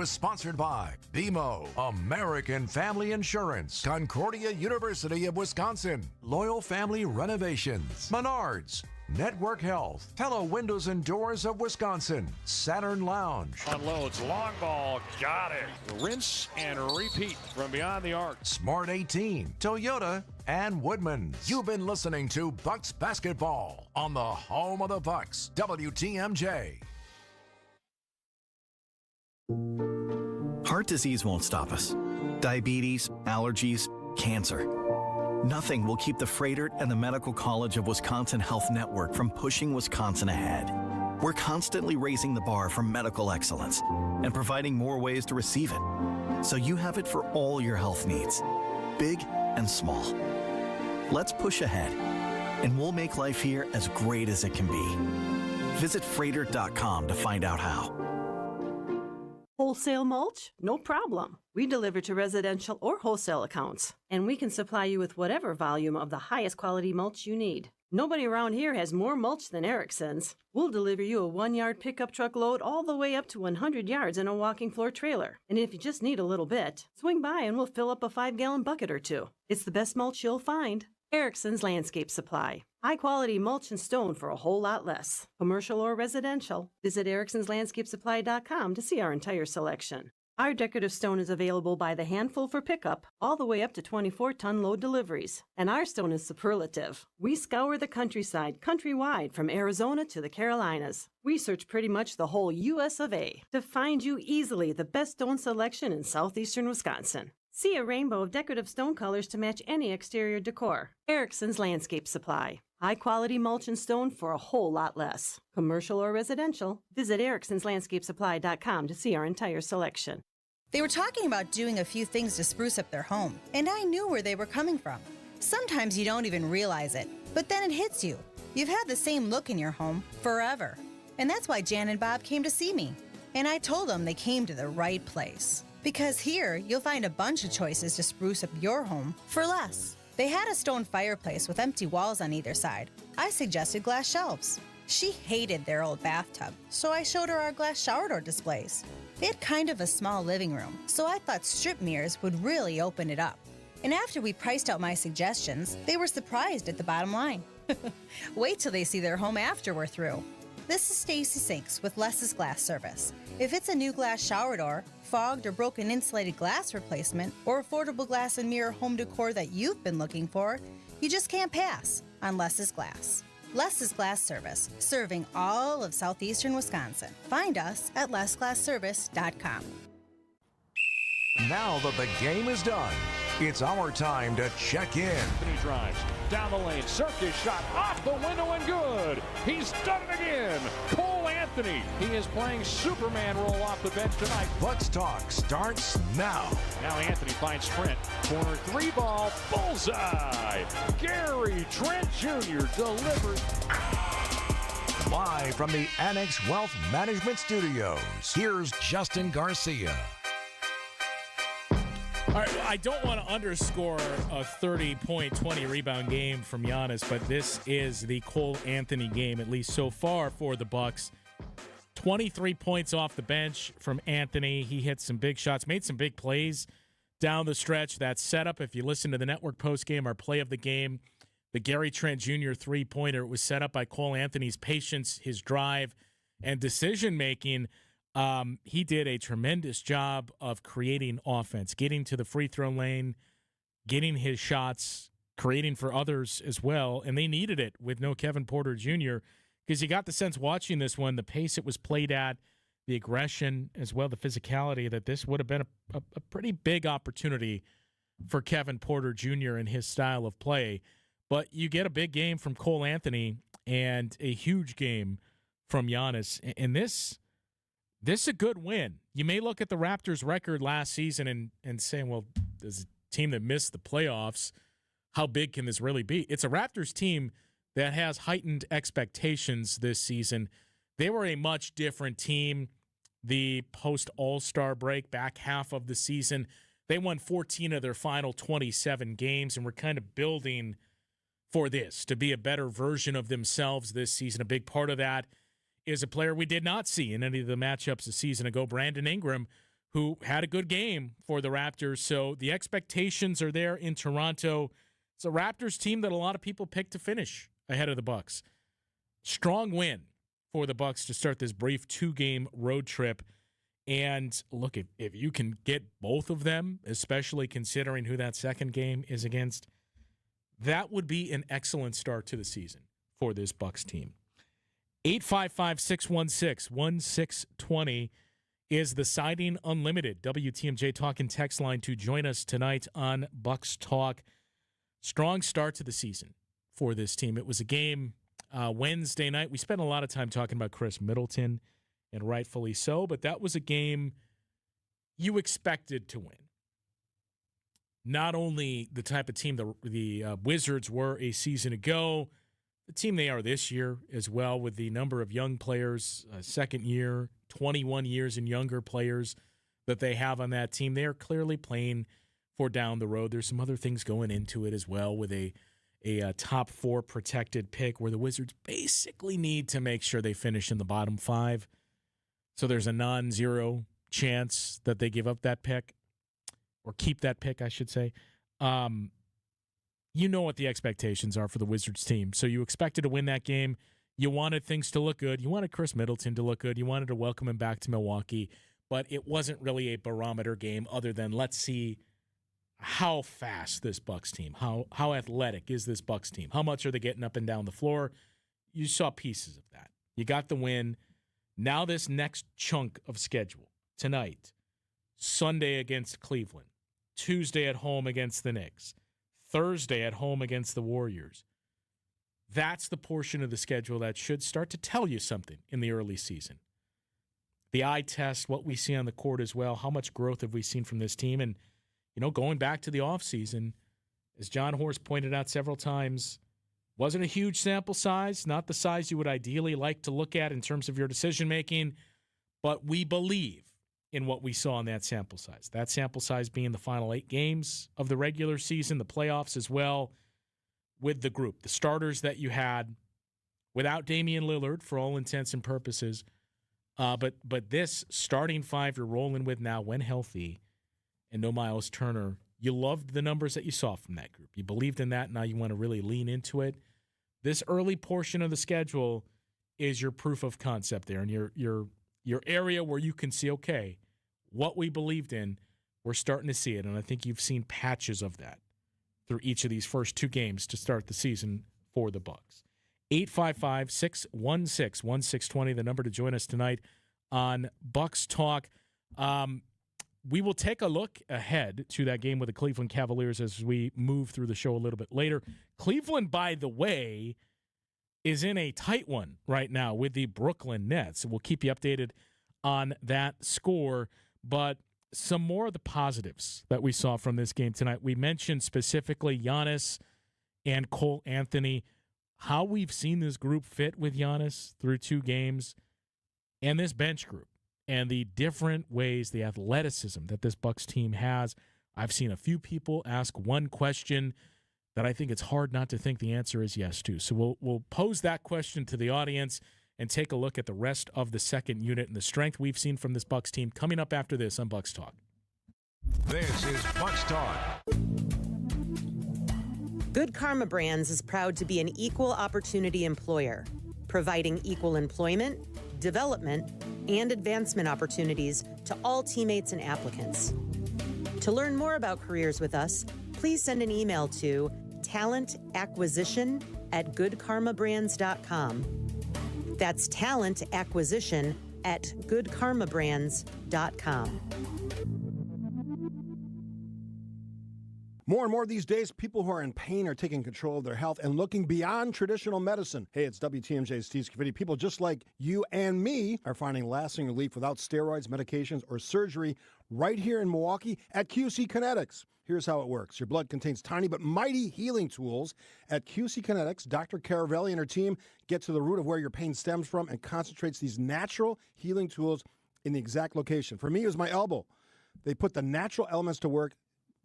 is sponsored by BMO, American Family Insurance, Concordia University of Wisconsin, Loyal Family Renovations, Menards, Network Health, Pella Windows and Doors of Wisconsin, Saturn Lounge. Unloads, long ball, got it. Rinse and repeat from beyond the arc. Smart 18, Toyota, and Woodman. You've been listening to Bucks Basketball on the home of the Bucks, WTMJ. Heart disease won't stop us. Diabetes, allergies, cancer. Nothing will keep the Freighter and the Medical College of Wisconsin Health Network from pushing Wisconsin ahead. We're constantly raising the bar for medical excellence and providing more ways to receive it, so you have it for all your health needs, big and small. Let's push ahead, and we'll make life here as great as it can be. Visit Freighter.com to find out how. Wholesale mulch? No problem. We deliver to residential or wholesale accounts, and we can supply you with whatever volume of the highest quality mulch you need. Nobody around here has more mulch than Erickson's. We'll deliver you a 1-yard pickup truck load all the way up to 100 yards in a walking floor trailer. And if you just need a little bit, swing by and we'll fill up a 5-gallon bucket or two. It's the best mulch you'll find. Erickson's Landscape Supply. High-quality mulch and stone for a whole lot less. Commercial or residential. Visit ericksonslandscapesupply.com to see our entire selection. Our decorative stone is available by the handful for pickup, all the way up to 24-ton load deliveries. And our stone is superlative. We scour the countryside, countrywide, from Arizona to the Carolinas. We search pretty much the whole U.S. of A. to find you easily the best stone selection in southeastern Wisconsin. See a rainbow of decorative stone colors to match any exterior decor. Erickson's Landscape Supply. High-quality mulch and stone for a whole lot less. Commercial or residential, visit ericksonslandscapesupply.com to see our entire selection. They were talking about doing a few things to spruce up their home, and I knew where they were coming from. Sometimes you don't even realize it, but then it hits you. You've had the same look in your home forever. And that's why Jan and Bob came to see me. And I told them they came to the right place. Because here, you'll find a bunch of choices to spruce up your home for less. They had a stone fireplace with empty walls on either side. I suggested glass shelves. She hated their old bathtub, so I showed her our glass shower door displays. They had kind of a small living room, so I thought strip mirrors would really open it up. And after we priced out my suggestions, they were surprised at the bottom line. Wait till they see their home after we're through. This is Stacy Sinks with Less's Glass Service. If it's a new glass shower door, fogged or broken insulated glass replacement, or affordable glass and mirror home decor that you've been looking for, you just can't pass on Less's Glass. Less's Glass Service, serving all of southeastern Wisconsin. Find us at lessglassservice.com. Now that the game is done, it's our time to check in. Anthony drives down the lane. Circus shot off the window and good. He's done it again. Cole Anthony. He is playing Superman role off the bench tonight. Bucks Talk starts now. Now Anthony finds Trent. Corner 3 ball. Bullseye. Gary Trent Jr. delivers. Live from the Annex Wealth Management Studios, here's Justin Garcia. All right, I don't want to underscore a 30-point, 20-rebound game from Giannis, but this is the Cole Anthony game, at least so far for the Bucks. 23 points off the bench from Anthony. He hit some big shots, made some big plays down the stretch. That setup, if you listen to the network postgame, our play of the game, the Gary Trent Jr. three-pointer, it was set up by Cole Anthony's patience, his drive, and decision-making. He did a tremendous job of creating offense, getting to the free throw lane, getting his shots, creating for others as well, and they needed it with no Kevin Porter Jr. because you got the sense watching this one, the pace it was played at, the aggression as well, the physicality, that this would have been a pretty big opportunity for Kevin Porter Jr. and his style of play. But you get a big game from Cole Anthony and a huge game from Giannis, and this is a good win. You may look at the Raptors' record last season and say, well, there's a team that missed the playoffs. How big can this really be? It's a Raptors team that has heightened expectations this season. They were a much different team the post-All-Star break, back half of the season. They won 14 of their final 27 games and were kind of building for this, to be a better version of themselves this season. A big part of that is a player we did not see in any of the matchups a season ago, Brandon Ingram, who had a good game for the Raptors. So the expectations are there in Toronto. It's a Raptors team that a lot of people picked to finish ahead of the Bucks. Strong win for the Bucks to start this brief 2-game road trip. And look, if you can get both of them, especially considering who that second game is against, that would be an excellent start to the season for this Bucks team. 855-616-1620 is the Siding Unlimited WTMJ Talk and Text line to join us tonight on Bucks Talk. Strong start to the season for this team. It was a game Wednesday night. We spent a lot of time talking about Chris Middleton, and rightfully so, but that was a game you expected to win. Not only the type of team the Wizards were a season ago, the team they are this year as well, with the number of young players, second year, 21 years and younger players that they have on that team. They are clearly playing for down the road. There's some other things going into it as well, with a top 4 protected pick where the Wizards basically need to make sure they finish in the bottom 5. So there's a non-zero chance that they give up that pick, or keep that pick, I should say. You know what the expectations are for the Wizards team. So you expected to win that game. You wanted things to look good. You wanted Chris Middleton to look good. You wanted to welcome him back to Milwaukee. But it wasn't really a barometer game other than let's see how fast this Bucks team, how athletic is this Bucks team, how much are they getting up and down the floor. You saw pieces of that. You got the win. Now this next chunk of schedule, tonight, Sunday against Cleveland, Tuesday at home against the Knicks, Thursday at home against the Warriors. That's the portion of the schedule that should start to tell you something in the early season. The eye test, what we see on the court as well, how much growth have we seen from this team? And, going back to the offseason, as John Horst pointed out several times, wasn't a huge sample size, not the size you would ideally like to look at in terms of your decision-making, but we believe in what we saw in that sample size. That sample size being the final 8 games of the regular season, the playoffs as well, with the group, the starters that you had without Damian Lillard for all intents and purposes. But this starting 5 you're rolling with now when healthy and no Miles Turner, you loved the numbers that you saw from that group. You believed in that. Now you want to really lean into it. This early portion of the schedule is your proof of concept there, and your area where you can see, okay, what we believed in, we're starting to see it, and I think you've seen patches of that through each of these first 2 games to start the season for the Bucks. 855-616-1620, the number to join us tonight on Bucks Talk. We will take a look ahead to that game with the Cleveland Cavaliers as we move through the show a little bit later. Cleveland, by the way, is in a tight one right now with the Brooklyn Nets. We'll keep you updated on that score, but some more of the positives that we saw from this game tonight. We mentioned specifically Giannis and Cole Anthony, how we've seen this group fit with Giannis through 2 games, and this bench group, and the different ways, the athleticism that this Bucks team has. I've seen a few people ask one question that I think it's hard not to think the answer is yes to. So we'll pose that question to the audience and take a look at the rest of the second unit and the strength we've seen from this Bucks team coming up after this on Bucks Talk. This is Bucks Talk. Good Karma Brands is proud to be an equal opportunity employer, providing equal employment, development, and advancement opportunities to all teammates and applicants. To learn more about careers with us, please send an email to talentacquisition@goodkarmabrands.com. That's talentacquisition@goodkarmabrands.com. More and more these days, people who are in pain are taking control of their health and looking beyond traditional medicine. Hey, it's WTMJ's Steve Scavidi. People just like you and me are finding lasting relief without steroids, medications, or surgery right here in Milwaukee at QC Kinetics. Here's how it works. Your blood contains tiny but mighty healing tools. At QC Kinetics, Dr. Caravelli and her team get to the root of where your pain stems from and concentrates these natural healing tools in the exact location. For me, it was my elbow. They put the natural elements to work,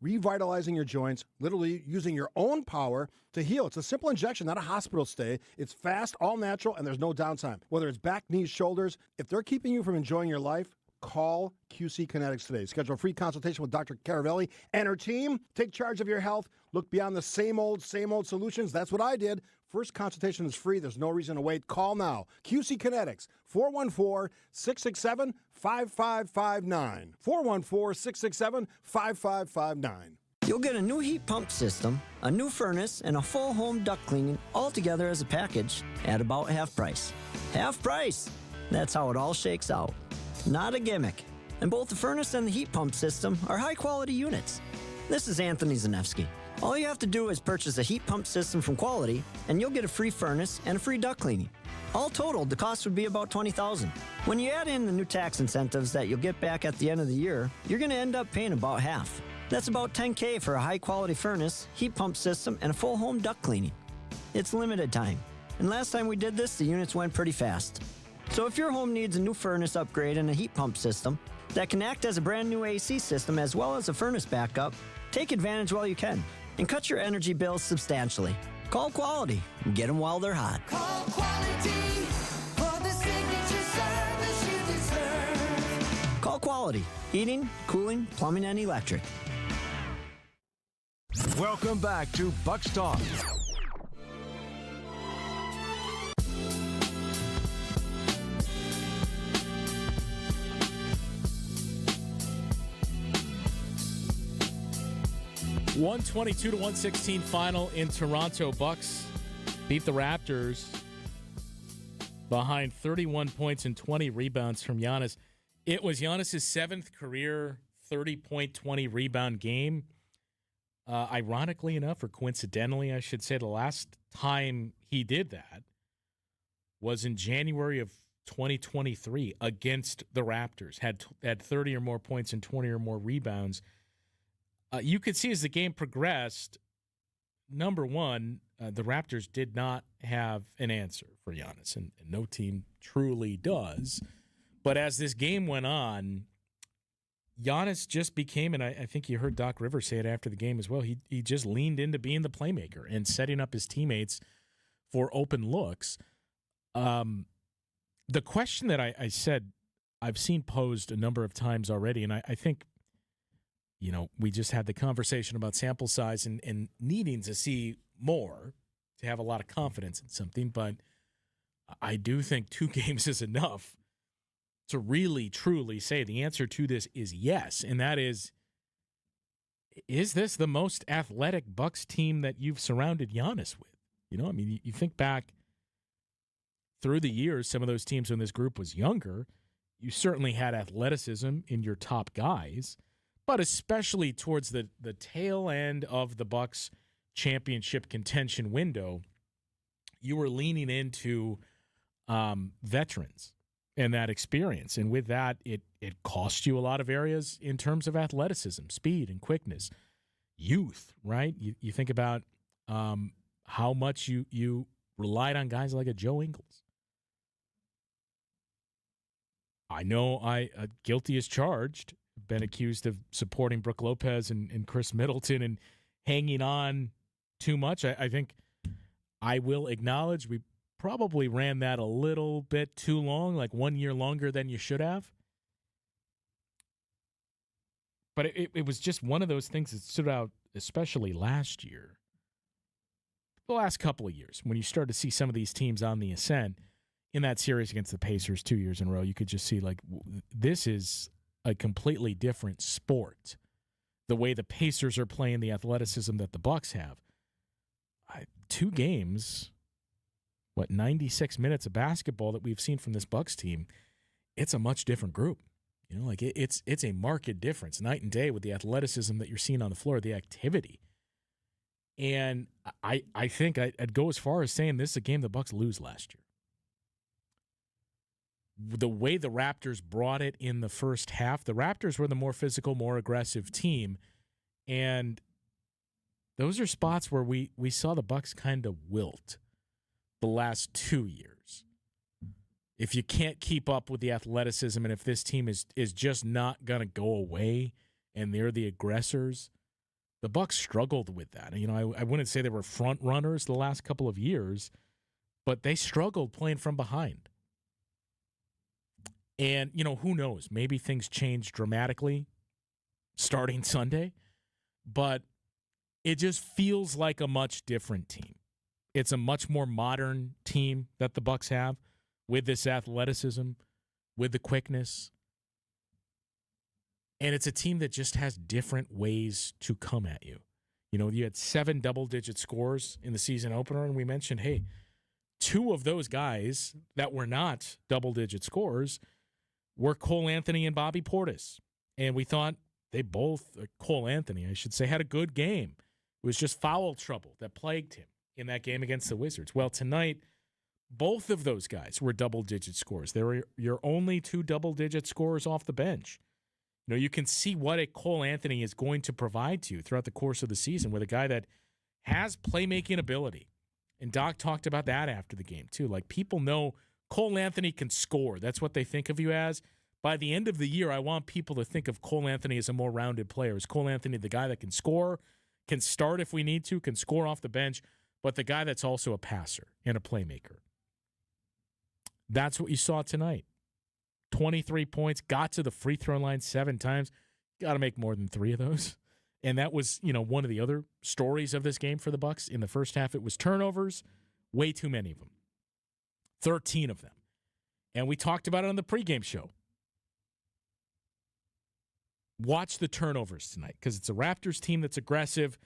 revitalizing your joints, literally using your own power to heal. It's a simple injection, not a hospital stay. It's fast, all natural, and there's no downtime. Whether it's back, knees, shoulders, if they're keeping you from enjoying your life, Call QC Kinetics today. Schedule a free consultation with Dr. Caravelli and her team. Take charge of your health. Look beyond the same old solutions. That's what I did. First consultation is free. There's no reason to wait. Call now. QC Kinetics, 414-667-5559. 414-667-5559. You'll get a new heat pump system, a new furnace, and a full home duct cleaning all together as a package at about half price. Half price! That's how it all shakes out. Not a gimmick. And both the furnace and the heat pump system are high-quality units. This is Anthony Zanevsky. All you have to do is purchase a heat pump system from Quality, and you'll get a free furnace and a free duct cleaning. All totaled, the cost would be about $20,000. When you add in the new tax incentives that you'll get back at the end of the year, you're going to end up paying about half. That's about $10,000 for a high-quality furnace, heat pump system, and a full home duct cleaning. It's limited time. And last time we did this, the units went pretty fast. So if your home needs a new furnace upgrade and a heat pump system that can act as a brand new AC system as well as a furnace backup, take advantage while you can and cut your energy bills substantially. Call Quality and get them while they're hot. Call Quality for the signature service you deserve. Call Quality. Heating, cooling, plumbing, and electric. Welcome back to Bucks Talk. $122-116 final in Toronto. Bucks beat the Raptors behind 31 points and 20 rebounds from Giannis. It was Giannis' seventh career 30-point, 20-rebound game. Ironically enough, or coincidentally, I should say, the last time he did that was in January of 2023 against the Raptors. Had 30 or more points and 20 or more rebounds. You could see as the game progressed, number one, the Raptors did not have an answer for Giannis, and no team truly does. But as this game went on, Giannis just became, and I think you heard Doc Rivers say it after the game as well, he just leaned into being the playmaker and setting up his teammates for open looks. The question that I said I've seen posed a number of times already, and I think, you know, we just had the conversation about sample size and needing to see more to have a lot of confidence in something, but I do think 2 games is enough to really, truly say the answer to this is yes, and that is this the most athletic Bucks team that you've surrounded Giannis with? You know, I mean, you think back through the years, some of those teams when this group was younger, you certainly had athleticism in your top guys, but especially towards the tail end of the Bucks championship contention window, you were leaning into veterans and that experience. And with that, it cost you a lot of areas in terms of athleticism, speed and quickness, youth, right? You think about how much you relied on guys like a Joe Ingles. I know guilty as charged, been accused of supporting Brook Lopez and Chris Middleton and hanging on too much. I think I will acknowledge we probably ran that a little bit too long, like 1 year longer than you should have. But it was just one of those things that stood out, especially last year. The last couple of years, when you start to see some of these teams on the ascent, in that series against the Pacers 2 years in a row, you could just see, like, this is a completely different sport. The way the Pacers are playing, the athleticism that the Bucks have. 2 games, 96 minutes of basketball that we've seen from this Bucks team, it's a much different group. You know, like it's a marked difference, night and day, with the athleticism that you're seeing on the floor, the activity. And I think I'd go as far as saying this is a game the Bucks lose last year. The way the Raptors brought it in the first half, the Raptors were the more physical, more aggressive team, and those are spots where we saw the Bucks kind of wilt the last 2 years. If you can't keep up with the athleticism, and if this team is just not going to go away and they're the aggressors, the Bucks struggled with that. You know, I wouldn't say they were front runners the last couple of years, but they struggled playing from behind. And, who knows? Maybe things change dramatically starting Sunday, but it just feels like a much different team. It's a much more modern team that the Bucks have with this athleticism, with the quickness. And it's a team that just has different ways to come at you. You had 7 double-digit scores in the season opener, and we mentioned, hey, 2 of those guys that were not double-digit scores were Cole Anthony and Bobby Portis. And we thought they both, Cole Anthony, I should say, had a good game. It was just foul trouble that plagued him in that game against the Wizards. Well, tonight, both of those guys were double-digit scores. They were your only 2 double-digit scores off the bench. You can see what a Cole Anthony is going to provide to you throughout the course of the season with a guy that has playmaking ability. And Doc talked about that after the game, too. Like, people know Cole Anthony can score. That's what they think of you as. By the end of the year, I want people to think of Cole Anthony as a more rounded player. Is Cole Anthony the guy that can score, can start if we need to, can score off the bench, but the guy that's also a passer and a playmaker? That's what you saw tonight. 23 points, got to the free throw line 7 times. Got to make more than 3 of those. And that was, one of the other stories of this game for the Bucks. In the first half, it was turnovers, way too many of them. 13 of them. And we talked about it on the pregame show. Watch the turnovers tonight because it's a Raptors team that's aggressive.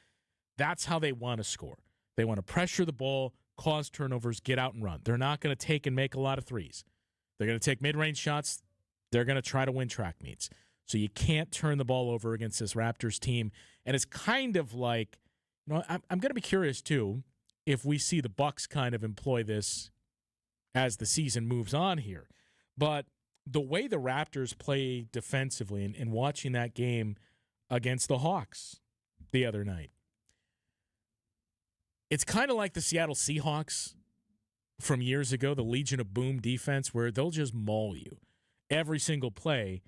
That's how they want to score. They want to pressure the ball, cause turnovers, get out and run. They're not going to take and make a lot of threes. They're going to take mid-range shots. They're going to try to win track meets. So you can't turn the ball over against this Raptors team. And it's kind of like, I'm going to be curious, too, if we see the Bucks kind of employ this as the season moves on here. But the way the Raptors play defensively and watching that game against the Hawks the other night, it's kind of like the Seattle Seahawks from years ago, the Legion of Boom defense, where they'll just maul you every single play.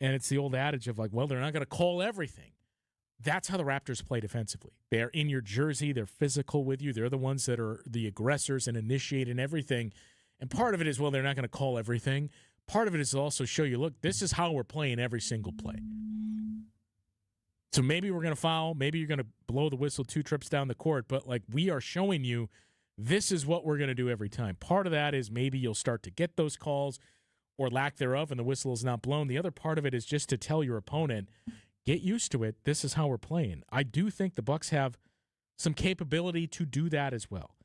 And it's the old adage of like, well, they're not going to call everything. That's how the Raptors play defensively. They're in your jersey. They're physical with you. They're the ones that are the aggressors and initiate and everything. And part of it is, well, they're not going to call everything. Part of it is to also show you, look, this is how we're playing every single play. So maybe we're going to foul. Maybe you're going to blow the whistle 2 trips down the court. But like, we are showing you this is what we're going to do every time. Part of that is maybe you'll start to get those calls or lack thereof, and the whistle is not blown. The other part of it is just to tell your opponent, get used to it. This is how we're playing. I do think the Bucks have some capability to do that as well.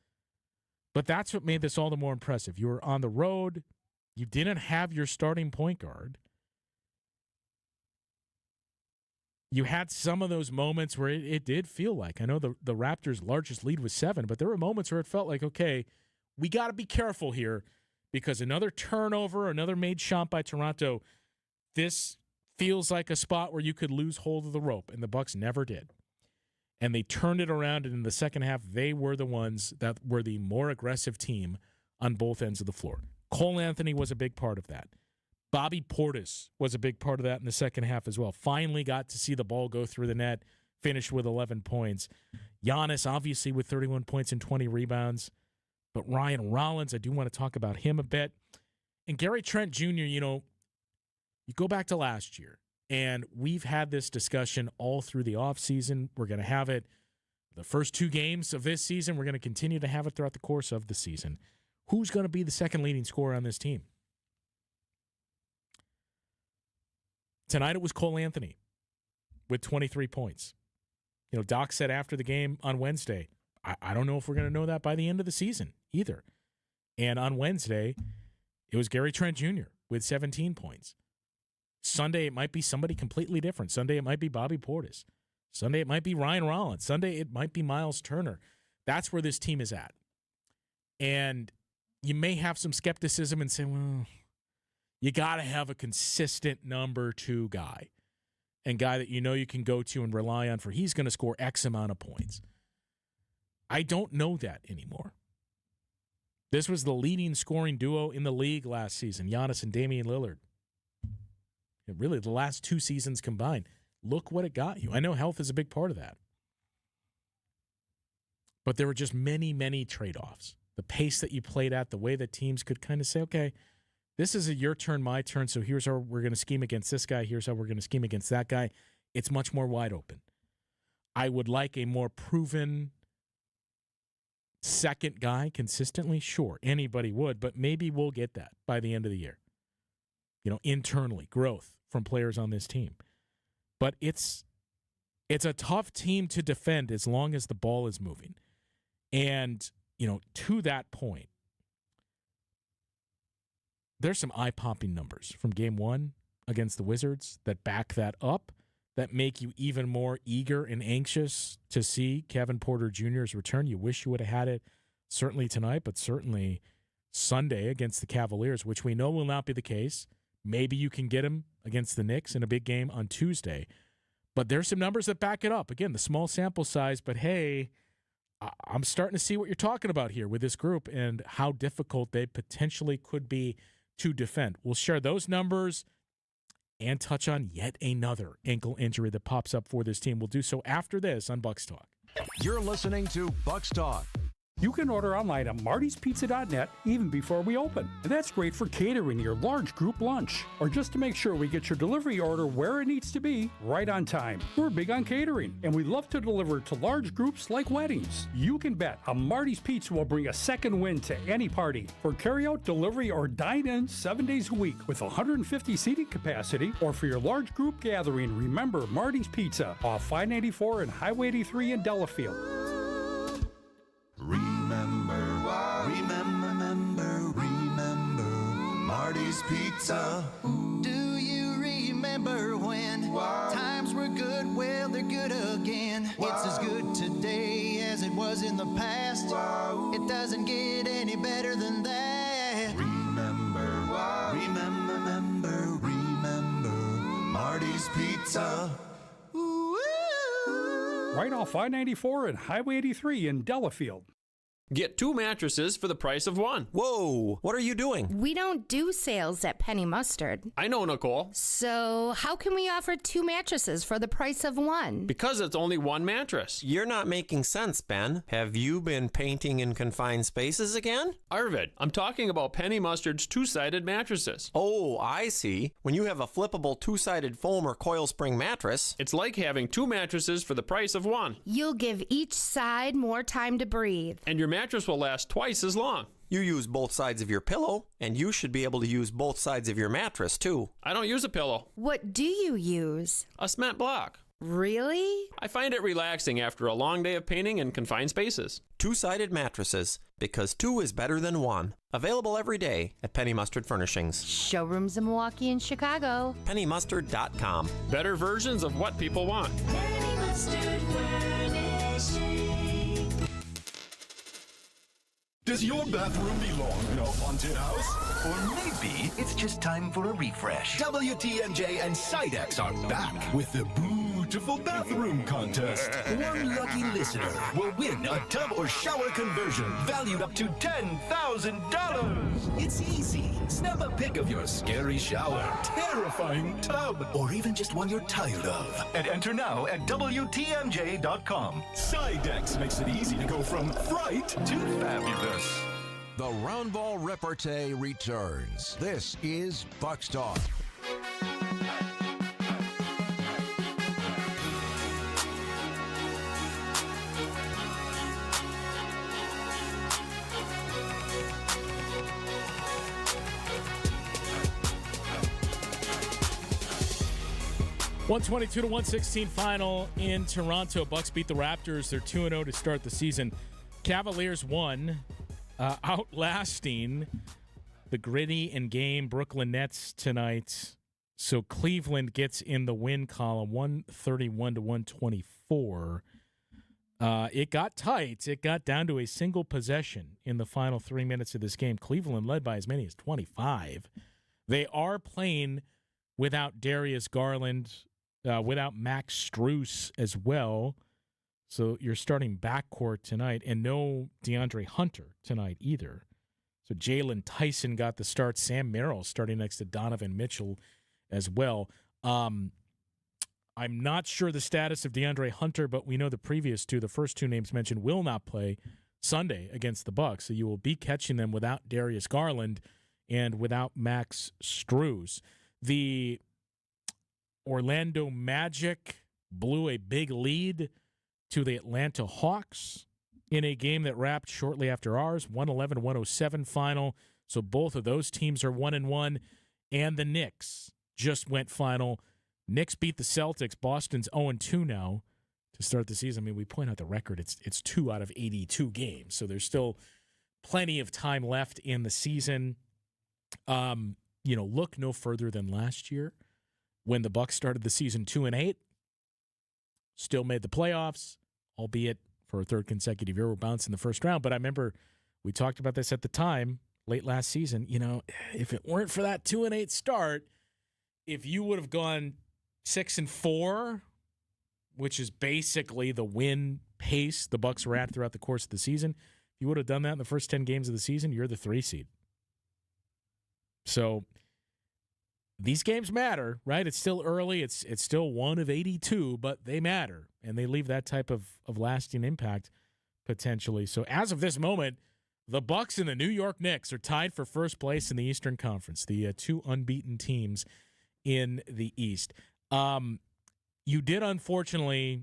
But that's what made this all the more impressive. You were on the road. You didn't have your starting point guard. You had some of those moments where it did feel like, I know the Raptors' largest lead was 7, but there were moments where it felt like, okay, we got to be careful here because another turnover, another made shot by Toronto, this feels like a spot where you could lose hold of the rope, and the Bucks never did. And they turned it around, and in the second half, they were the ones that were the more aggressive team on both ends of the floor. Cole Anthony was a big part of that. Bobby Portis was a big part of that in the second half as well. Finally got to see the ball go through the net, finished with 11 points. Giannis, obviously, with 31 points and 20 rebounds. But Ryan Rollins, I do want to talk about him a bit. And Gary Trent Jr., you go back to last year, and we've had this discussion all through the offseason. We're going to have it the first 2 games of this season. We're going to continue to have it throughout the course of the season. Who's going to be the second leading scorer on this team? Tonight it was Cole Anthony with 23 points. Doc said after the game on Wednesday, I don't know if we're going to know that by the end of the season either. And on Wednesday, it was Gary Trent Jr. with 17 points. Sunday, it might be somebody completely different. Sunday, it might be Bobby Portis. Sunday, it might be Ryan Rollins. Sunday, it might be Miles Turner. That's where this team is at. And you may have some skepticism and say, well, you got to have a consistent number 2 guy and guy that you can go to and rely on for he's going to score X amount of points. I don't know that anymore. This was the leading scoring duo in the league last season, Giannis and Damian Lillard. And really, the last 2 seasons combined. Look what it got you. I know health is a big part of that. But there were just many, many trade-offs. The pace that you played at, the way that teams could kind of say, okay, This is a your turn, my turn, so here's how we're going to scheme against this guy, here's how we're going to scheme against that guy. It's much more wide open. I would like a more proven second guy consistently. Sure, anybody would, but maybe we'll get that by the end of the year. Internally, growth from players on this team. But it's a tough team to defend as long as the ball is moving. And, to that point, there's some eye-popping numbers from Game 1 against the Wizards that back that up, that make you even more eager and anxious to see Kevin Porter Jr.'s return. You wish you would have had it certainly tonight, but certainly Sunday against the Cavaliers, which we know will not be the case. Maybe you can get him against the Knicks in a big game on Tuesday. But there's some numbers that back it up. Again, the small sample size, but hey, I'm starting to see what you're talking about here with this group and how difficult they potentially could be to defend. We'll share those numbers and touch on yet another ankle injury that pops up for this team. We'll do so after this on Bucks Talk. You're listening to Bucks Talk. You can order online at martyspizza.net even before we open. And that's great for catering your large group lunch, or just to make sure we get your delivery order where it needs to be, right on time. We're big on catering, and we love to deliver to large groups like weddings. You can bet a Marty's Pizza will bring a second win to any party. For carryout, delivery, or dine-in 7 days a week with 150 seating capacity, or for your large group gathering, remember Marty's Pizza off 594 and Highway 83 in Delafield. Marty's Pizza. Do you remember when times were good? Well, they're good again. It's as good today as it was in the past. It doesn't get any better than that. Remember, Marty's Pizza. Right off 594 and Highway 83 in Delafield. Get 2 mattresses for the price of 1. Whoa, what are you doing? We don't do sales at Penny Mustard. I know, Nicole. So how can we offer 2 mattresses for the price of 1? Because it's only 1 mattress. You're not making sense, Ben. Have you been painting in confined spaces again? Arvid, I'm talking about Penny Mustard's 2-sided mattresses. Oh, I see. When you have a flippable 2-sided foam or coil spring mattress, it's like having 2 mattresses for the price of 1. You'll give each side more time to breathe. And your mattress will last twice as long. You use both sides of your pillow, and you should be able to use both sides of your mattress, too. I don't use a pillow. What do you use? A cement block. Really? I find it relaxing after a long day of painting in confined spaces. 2-sided mattresses, because 2 is better than 1. Available every day at Penny Mustard Furnishings. Showrooms in Milwaukee and Chicago. PennyMustard.com. Better versions of what people want. Penny Mustard Furnishing. Does your bathroom belong in a haunted house? Or maybe it's just time for a refresh. WTMJ and Sidex are back with the Beautiful Bathroom Contest. One lucky listener will win a tub or shower conversion valued up to $10,000. It's easy. Snap a pic of your scary shower, terrifying tub, or even just one you're tired of. And enter now at WTMJ.com. Sidex makes it easy to go from fright to fabulous. The Round Ball Repartee returns. This is Bucks Talk. .122 to 116 final in Toronto. Bucks beat the Raptors. They're 2-0 to start the season. Cavaliers won, outlasting the gritty and game Brooklyn Nets tonight. So Cleveland gets in the win column, 131 to 124. It got tight. It got down to a single possession in the final 3 minutes of this game. Cleveland led by as many as 25. They are playing without Darius Garland, without Max Strus as well. So you're starting backcourt tonight, and no DeAndre Hunter tonight either. So Jalen Tyson got the start. Sam Merrill starting next to Donovan Mitchell as well. I'm not sure the status of DeAndre Hunter, but we know the previous two, the first two names mentioned, will not play Sunday against the Bucks. So you will be catching them without Darius Garland and without Max Strus. The Orlando Magic blew a big lead to the Atlanta Hawks in a game that wrapped shortly after ours, 111-107 final. So both of those teams are 1-1, and the Knicks just went final. Knicks beat the Celtics. Boston's 0-2 now to start the season. I mean, we point out the record. It's 2 out of 82 games, so there's still plenty of time left in the season. Look no further than last year when the Bucks started the season 2-8, still made the playoffs, albeit for a third consecutive year, we're bounced in the first round. But I remember we talked about this at the time, late last season. If it weren't for that 2-8 start, if you would have gone 6-4, which is basically the win pace the Bucks were at throughout the course of the season, if you would have done that in the first 10 games of the season, you're the 3 seed. So these games matter, right? It's still early. It's still 1 of 82, but they matter, and they leave that type of lasting impact potentially. So as of this moment, the Bucks and the New York Knicks are tied for first place in the Eastern Conference, the 2 unbeaten teams in the East. You did, unfortunately,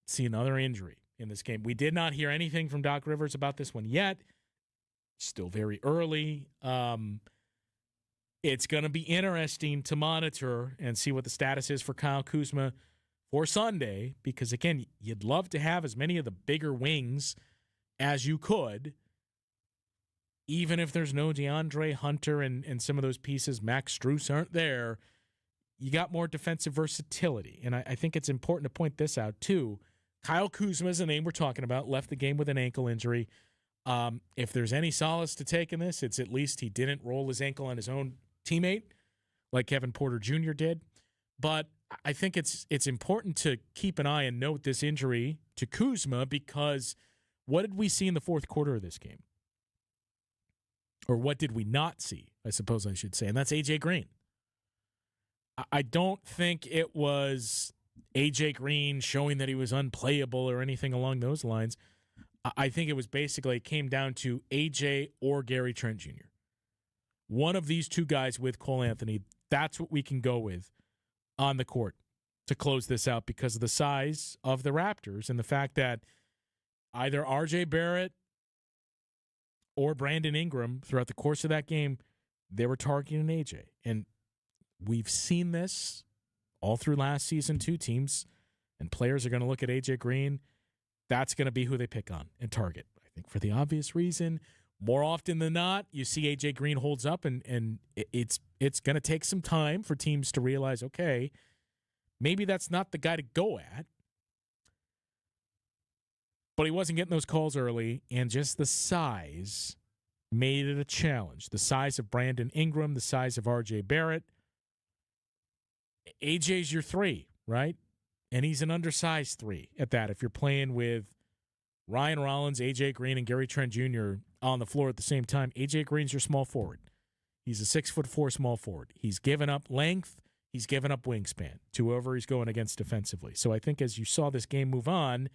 see another injury in this game. We did not hear anything from Doc Rivers about this one yet. Still very early. It's going to be interesting to monitor and see what the status is for Kyle Kuzma for Sunday, because, again, you'd love to have as many of the bigger wings as you could, even if there's no DeAndre Hunter and some of those pieces, Max Strus, aren't there. You got more defensive versatility. And I think it's important to point this out, too. Kyle Kuzma is the name we're talking about, left the game with an ankle injury. If there's any solace to take in this, it's at least he didn't roll his ankle on his own teammate like Kevin Porter Jr. did. But I think it's important to keep an eye and note this injury to Kuzma, because what did we see in the fourth quarter of this game? Or what did we not see, I suppose I should say, and that's A.J. Green. I don't think it was A.J. Green showing that he was unplayable or anything along those lines. I think it was basically, it came down to A.J. or Gary Trent Jr. One of these two guys with Cole Anthony, that's what we can go with on the court to close this out because of the size of the Raptors and the fact that either R.J. Barrett or Brandon Ingram, throughout the course of that game, they were targeting A.J. And we've seen this all through last season, too. Teams and players are going to look at A.J. Green. That's going to be who they pick on and target. I think for the obvious reason, more often than not, you see A.J. Green holds up, and it's going to take some time for teams to realize, okay, maybe that's not the guy to go at. But he wasn't getting those calls early, and just the size made it a challenge. The size of Brandon Ingram, the size of R.J. Barrett. A.J.'s your 3, right? And he's an undersized 3 at that. If you're playing with Ryan Rollins, A.J. Green, and Gary Trent Jr. on the floor at the same time, A.J. Green's your small forward. He's a 6'4" small forward. He's given up length. He's given up wingspan to whoever he's going against defensively. So I think as you saw this game move on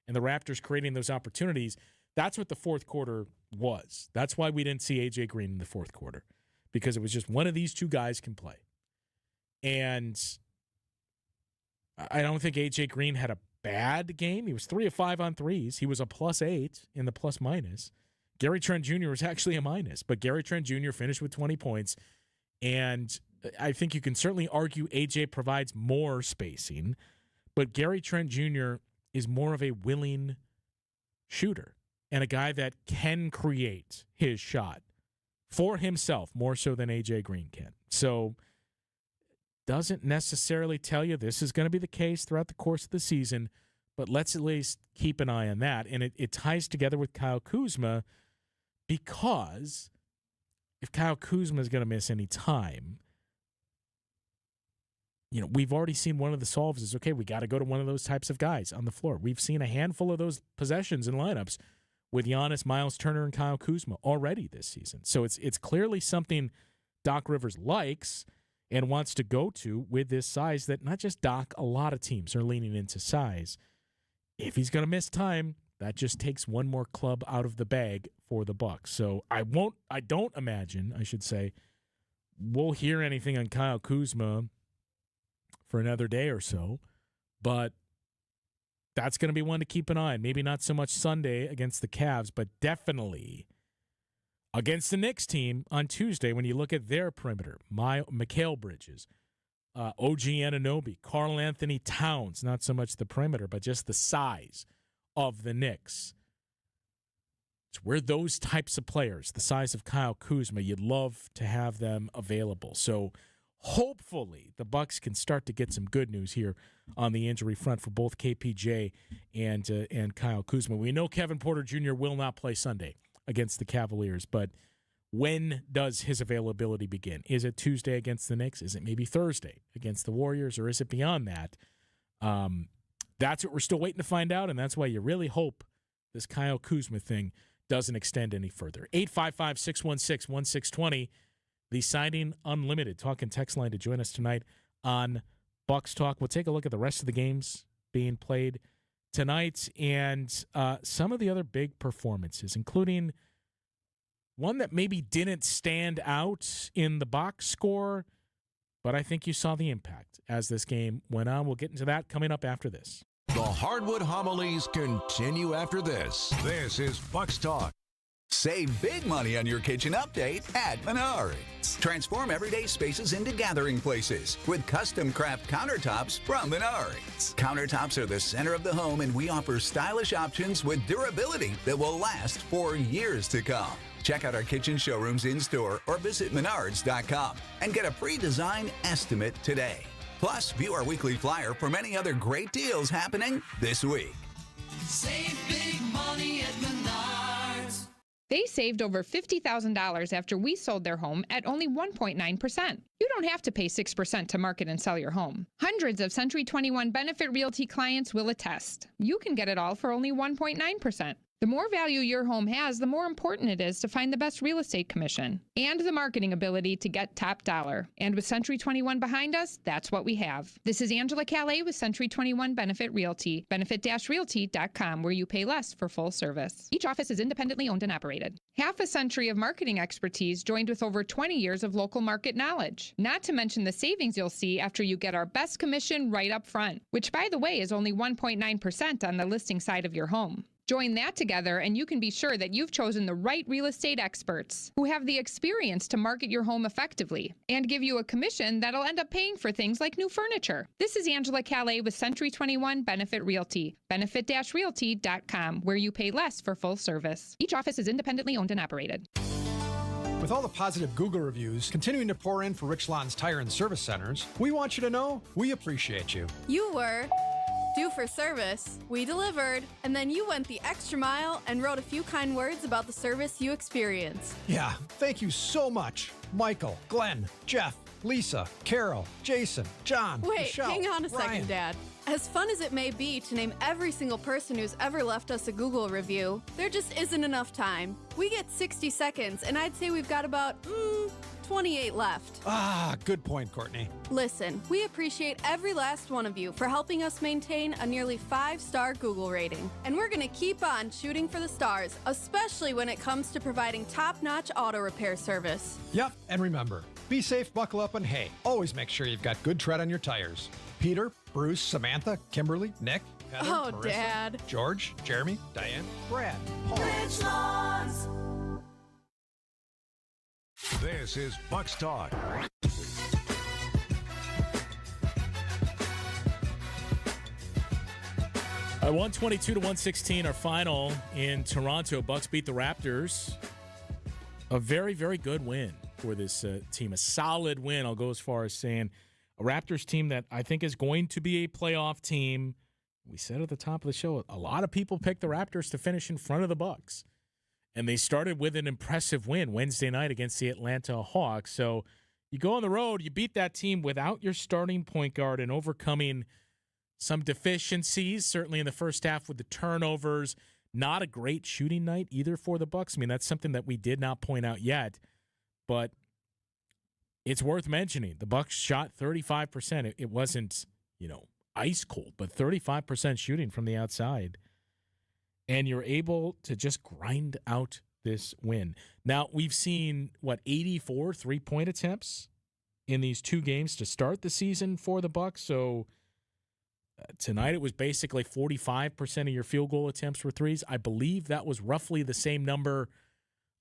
and the Raptors creating those opportunities, that's what the fourth quarter was. That's why we didn't see A.J. Green in the fourth quarter, because it was just one of these two guys can play. And I don't think A.J. Green had a bad game. He was 3 of 5 on threes. He was a +8 in the plus-minus. Gary Trent Jr. was actually a minus, but Gary Trent Jr. finished with 20 points. And I think you can certainly argue A.J. provides more spacing, but Gary Trent Jr. is more of a willing shooter and a guy that can create his shot for himself more so than A.J. Green can. So doesn't necessarily tell you this is going to be the case throughout the course of the season, but let's at least keep an eye on that. And it ties together with Kyle Kuzma, because if Kyle Kuzma is going to miss any time, we've already seen one of the solves is, okay, we got to go to one of those types of guys on the floor. We've seen a handful of those possessions and lineups with Giannis, Miles Turner, and Kyle Kuzma already this season. So it's clearly something Doc Rivers likes and wants to go to with this size that not just Doc, a lot of teams are leaning into size. If he's going to miss time, that just takes one more club out of the bag for the Bucks. So I don't imagine, I should say, we'll hear anything on Kyle Kuzma for another day or so, but that's going to be one to keep an eye on. Maybe not so much Sunday against the Cavs, but definitely against the Knicks team on Tuesday when you look at their perimeter. Mikal Bridges, OG Anunoby, Karl Anthony Towns, not so much the perimeter, but just the size of the Knicks. It's where those types of players, the size of Kyle Kuzma, you'd love to have them available. So hopefully the Bucks can start to get some good news here on the injury front for both KPJ and Kyle Kuzma. We know Kevin Porter Jr. will not play Sunday against the Cavaliers, but when does his availability begin? Is it Tuesday against the Knicks? Is it maybe Thursday against the Warriors, or is it beyond that? That's what we're still waiting to find out, and that's why you really hope this Kyle Kuzma thing doesn't extend any further. 855-616-1620, the Signing Unlimited talk and text line to join us tonight on Bucks Talk. We'll take a look at the rest of the games being played tonight and some of the other big performances, including one that maybe didn't stand out in the box score, but I think you saw the impact as this game went on. We'll get into that coming up after this. The Hardwood Homilies continue after this. This is Bucks Talk. Save big money on your kitchen update at Menards. Transform everyday spaces into gathering places with custom craft countertops from Menards. Countertops are the center of the home, and we offer stylish options with durability that will last for years to come. Check out our kitchen showrooms in-store or visit Menards.com and get a free design estimate today. Plus, view our weekly flyer for many other great deals happening this week. Save big money at Menards. They saved over $50,000 after we sold their home at only 1.9%. You don't have to pay 6% to market and sell your home. Hundreds of Century 21 Benefit Realty clients will attest. You can get it all for only 1.9%. The more value your home has, the more important it is to find the best real estate commission and the marketing ability to get top dollar. And with Century 21 behind us, that's what we have. This is Angela Calais with Century 21 Benefit Realty, benefit-realty.com, where you pay less for full service. Each office is independently owned and operated. Half a century of marketing expertise joined with over 20 years of local market knowledge. Not to mention the savings you'll see after you get our best commission right up front, which, by the way, is only 1.9% on the listing side of your home. Join that together and you can be sure that you've chosen the right real estate experts who have the experience to market your home effectively and give you a commission that'll end up paying for things like new furniture. This is Angela Calais with Century 21 Benefit Realty, benefit-realty.com, where you pay less for full service. Each office is independently owned and operated. With all the positive Google reviews continuing to pour in for Rich Lawn's Tire and Service Centers, we want you to know we appreciate you. You were due for service, we delivered, and then you went the extra mile and wrote a few kind words about the service you experienced. Yeah, thank you so much. Michael, Glenn, Jeff, Lisa, Carol, Jason, John, Wait, Michelle, hang on a Ryan. second, Dad. As fun as it may be to name every single person who's ever left us a Google review, there just isn't enough time. We get 60 seconds, and I'd say we've got about 28 left. Ah, good point, Courtney. Listen, we appreciate every last one of you for helping us maintain a nearly 5-star Google rating. And we're going to keep on shooting for the stars, especially when it comes to providing top-notch auto repair service. Yep, and remember, be safe, buckle up, and hey, always make sure you've got good tread on your tires. Peter, Bruce, Samantha, Kimberly, Nick, Heather, Oh, Marissa, Dad. George, Jeremy, Diane, Brad, Paul. Rich Lawns. This is Bucks Talk. At 122-116, our final in Toronto. Bucks beat the Raptors. A very, very good win for this team. A solid win, I'll go as far as saying. A Raptors team that I think is going to be a playoff team. We said at the top of the show, a lot of people picked the Raptors to finish in front of the Bucks. And they started with an impressive win Wednesday night against the Atlanta Hawks. So you go on the road, you beat that team without your starting point guard and overcoming some deficiencies, certainly in the first half with the turnovers. Not a great shooting night either for the Bucks. I mean, that's something that we did not point out yet, but it's worth mentioning. The Bucks shot 35%. It wasn't, ice cold, but 35% shooting from the outside. And you're able to just grind out this win. Now, we've seen, 84 3-point attempts in these two games to start the season for the Bucks. So tonight it was basically 45% of your field goal attempts were threes. I believe that was roughly the same number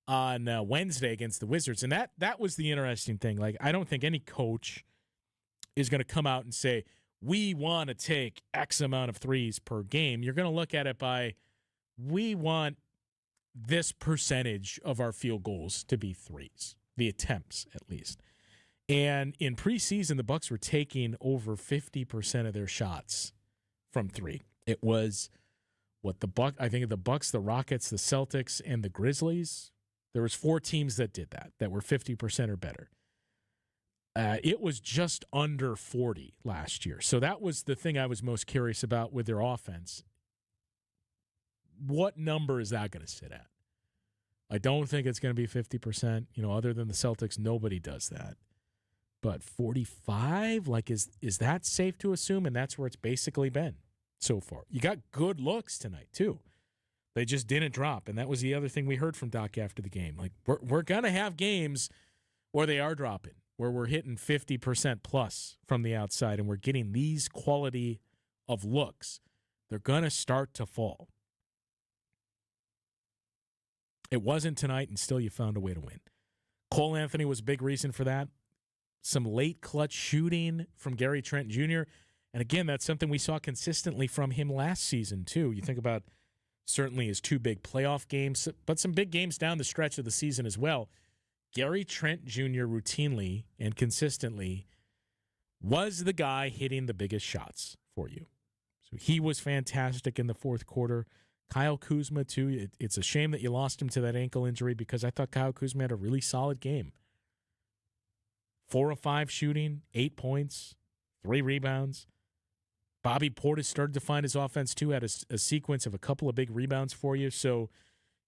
on Wednesday against the Wizards. And that was the interesting thing. Like, I don't think any coach is going to come out and say, we want to take X amount of threes per game. You're going to look at it by, we want this percentage of our field goals to be threes, the attempts at least. And in preseason, the Bucks were taking over 50% of their shots from three. It was I think the Bucks, the Rockets, the Celtics, and the Grizzlies. There was 4 teams that did that were 50% or better. It was just under 40 last year. So that was the thing I was most curious about with their offense. What number is that going to sit at? I don't think it's going to be 50%. Other than the Celtics, nobody does that. But 45, is that safe to assume? And that's where it's basically been so far. You got good looks tonight, too. They just didn't drop. And that was the other thing we heard from Doc after the game. We're going to have games where they are dropping, where we're hitting 50% plus from the outside, and we're getting these quality of looks. They're going to start to fall. It wasn't tonight, and still you found a way to win. Cole Anthony was a big reason for that. Some late clutch shooting from Gary Trent Jr. And again, that's something we saw consistently from him last season, too. You think about certainly his 2 big playoff games, but some big games down the stretch of the season as well. Gary Trent Jr. routinely and consistently was the guy hitting the biggest shots for you. So he was fantastic in the fourth quarter. Kyle Kuzma, too. It's a shame that you lost him to that ankle injury because I thought Kyle Kuzma had a really solid game. 4 of 5 shooting, 8 points, 3 rebounds. Bobby Portis started to find his offense, too, had a sequence of a couple of big rebounds for you. So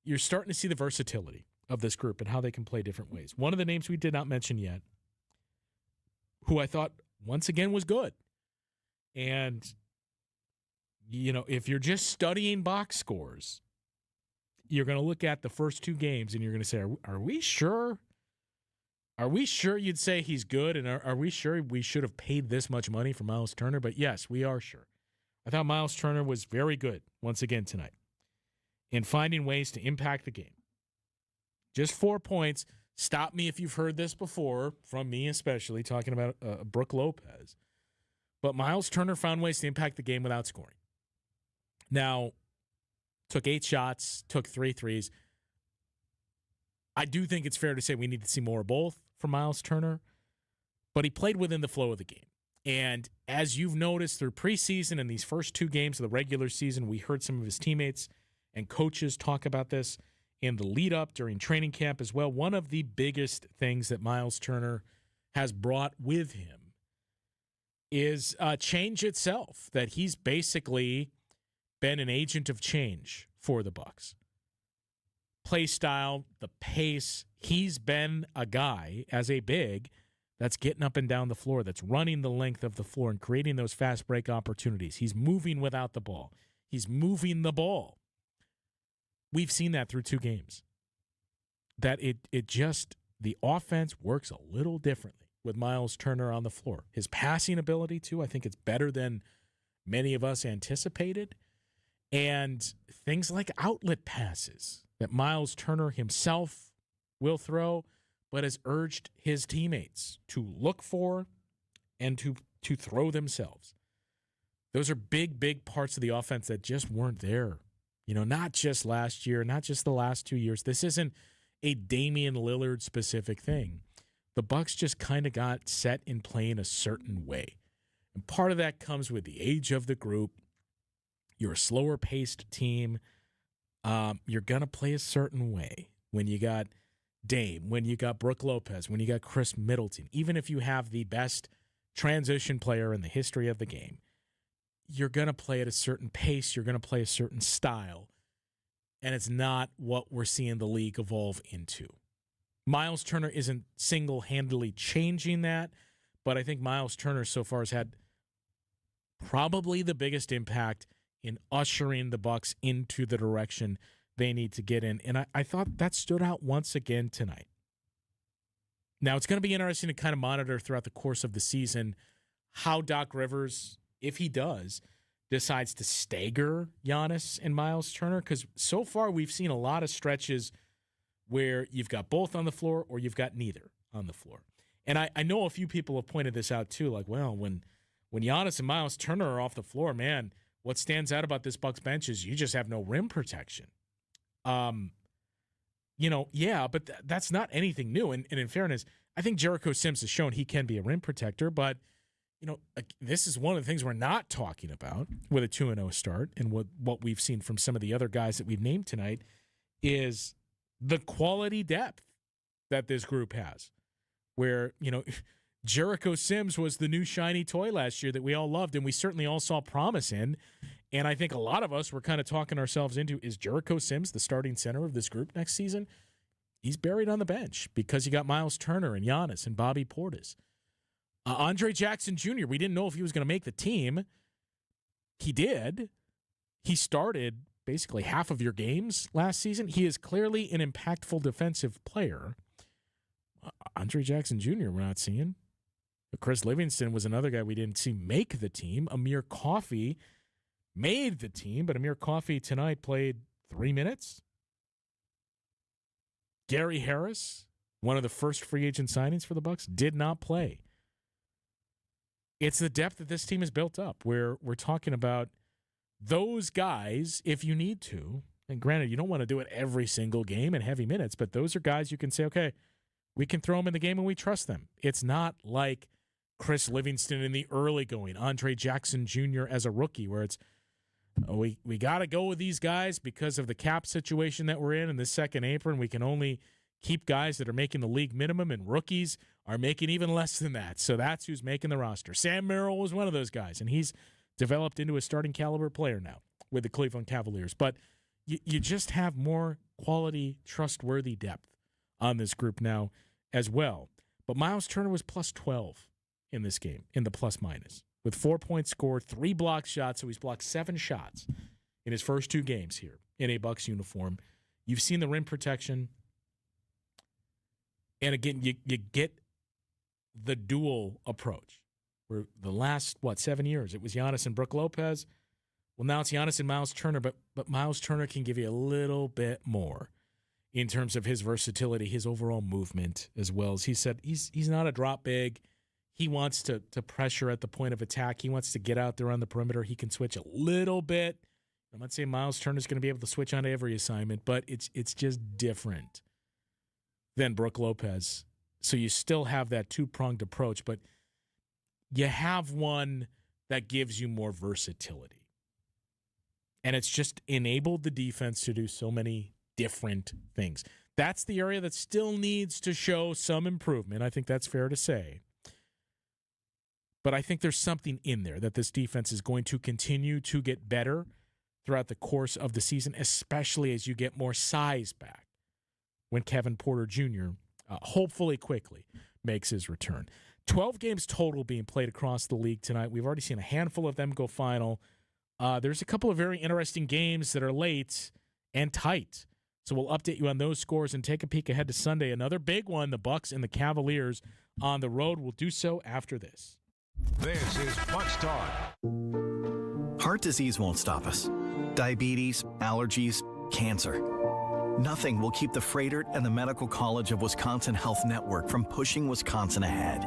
you're starting to see the versatility of this group and how they can play different ways. One of the names we did not mention yet, who I thought once again was good. And, if you're just studying box scores, you're going to look at the first 2 games and you're going to say, are we sure? Are we sure you'd say he's good? And are we sure we should have paid this much money for Miles Turner? But yes, we are sure. I thought Miles Turner was very good once again tonight in finding ways to impact the game. Just 4 points. Stop me if you've heard this before, from me especially, talking about Brook Lopez. But Miles Turner found ways to impact the game without scoring. Now, took 8 shots, took 3 threes. I do think it's fair to say we need to see more of both from Miles Turner, but he played within the flow of the game. And as you've noticed through preseason and these first 2 games of the regular season, we heard some of his teammates and coaches talk about this in the lead up during training camp as well. One of the biggest things that Miles Turner has brought with him is change itself, that he's basically been an agent of change for the Bucks. Play style, the pace, he's been a guy as a big that's getting up and down the floor, that's running the length of the floor and creating those fast break opportunities. He's moving without the ball. He's moving the ball. We've seen that through 2 games. That the offense works a little differently with Miles Turner on the floor. His passing ability, too, I think it's better than many of us anticipated. And things like outlet passes that Miles Turner himself will throw, but has urged his teammates to look for and to throw themselves. Those are big, big parts of the offense that just weren't there. Not just last year, not just the last 2 years. This isn't a Damian Lillard specific thing. The Bucks just kind of got set in playing a certain way. And part of that comes with the age of the group. You're a slower paced team. You're going to play a certain way when you got Dame, when you got Brook Lopez, when you got Chris Middleton. Even if you have the best transition player in the history of the game, you're going to play at a certain pace. You're going to play a certain style. And it's not what we're seeing the league evolve into. Miles Turner isn't single-handedly changing that, but I think Miles Turner so far has had probably the biggest impact in ushering the Bucks into the direction they need to get in. And I thought that stood out once again tonight. Now, it's going to be interesting to kind of monitor throughout the course of the season how Doc Rivers, if he does, decides to stagger Giannis and Miles Turner, because so far we've seen a lot of stretches where you've got both on the floor or you've got neither on the floor. And I know a few people have pointed this out too, like, well, when Giannis and Miles Turner are off the floor, man, what stands out about this Bucks bench is you just have no rim protection. But that's not anything new. And in fairness, I think Jericho Sims has shown he can be a rim protector, but this is one of the things we're not talking about with a 2-0 start, and what we've seen from some of the other guys that we've named tonight is the quality depth that this group has, where, Jericho Sims was the new shiny toy last year that we all loved and we certainly all saw promise in. And I think a lot of us were kind of talking ourselves into, is Jericho Sims the starting center of this group next season? He's buried on the bench because you got Miles Turner and Giannis and Bobby Portis. Andre Jackson Jr., we didn't know if he was going to make the team. He did. He started basically half of your games last season. He is clearly an impactful defensive player. Andre Jackson Jr. we're not seeing. Chris Livingston was another guy we didn't see make the team. Amir Coffey made the team, but Amir Coffey tonight played 3 minutes. Gary Harris, one of the first free agent signings for the Bucks, did not play. It's the depth that this team has built up, where we're talking about those guys, if you need to, and granted, you don't want to do it every single game in heavy minutes, but those are guys you can say, okay, we can throw them in the game and we trust them. It's not like Chris Livingston in the early going, Andre Jackson Jr. as a rookie, where it's, we got to go with these guys because of the cap situation that we're in the second apron. We can only keep guys that are making the league minimum, and rookies are making even less than that. So that's who's making the roster. Sam Merrill was one of those guys, and he's developed into a starting caliber player now with the Cleveland Cavaliers. But you just have more quality, trustworthy depth on this group now as well. But Miles Turner was plus 12 in this game, in the plus-minus, with 4 points scored, 3 blocked shots, so he's blocked 7 shots in his first 2 games here in a Bucks uniform. You've seen the rim protection. And again, you get the dual approach. Where the last, 7 years, it was Giannis and Brook Lopez. Well, now it's Giannis and Miles Turner, but Miles Turner can give you a little bit more in terms of his versatility, his overall movement, as well. As he said, he's not a drop big. He wants to pressure at the point of attack. He wants to get out there on the perimeter. He can switch a little bit. I'm not saying Miles Turner's going to be able to switch on every assignment, but it's just different than Brook Lopez. So you still have that two-pronged approach, but you have one that gives you more versatility. And it's just enabled the defense to do so many different things. That's the area that still needs to show some improvement. I think that's fair to say. But I think there's something in there that this defense is going to continue to get better throughout the course of the season, especially as you get more size back when Kevin Porter Jr. Hopefully quickly makes his return. 12 games total being played across the league tonight. We've already seen a handful of them go final. There's a couple of very interesting games that are late and tight. So we'll update you on those scores and take a peek ahead to Sunday. Another big one, the Bucks and the Cavaliers on the road. We'll do so after this. This is Bucks Talk. Heart disease won't stop us. Diabetes, allergies, cancer. Nothing will keep the Freighter and the Medical College of Wisconsin Health Network from pushing Wisconsin ahead.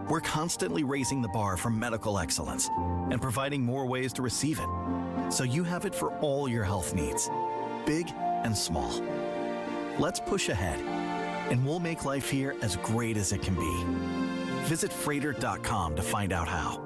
We're constantly raising the bar for medical excellence and providing more ways to receive it, so you have it for all your health needs, big and small. Let's push ahead, and we'll make life here as great as it can be. Visit Freighter.com to find out how.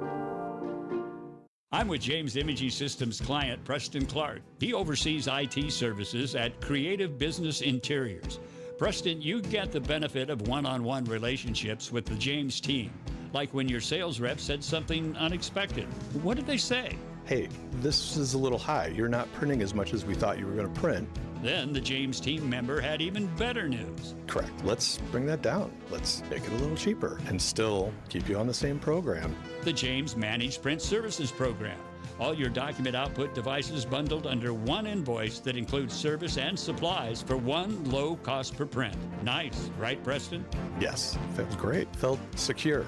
I'm with James Imaging Systems client Preston Clark. He oversees IT services at Creative Business Interiors. Preston, you get the benefit of one-on-one relationships with the James team, like when your sales rep said something unexpected. What did they say? Hey, this is a little high. You're not printing as much as we thought you were going to print. Then the James team member had even better news. Correct. Let's bring that down. Let's make it a little cheaper and still keep you on the same program. The James Managed Print Services Program. All your document output devices bundled under one invoice that includes service and supplies for one low cost per print. Nice, right, Preston? Yes, felt great. Felt secure,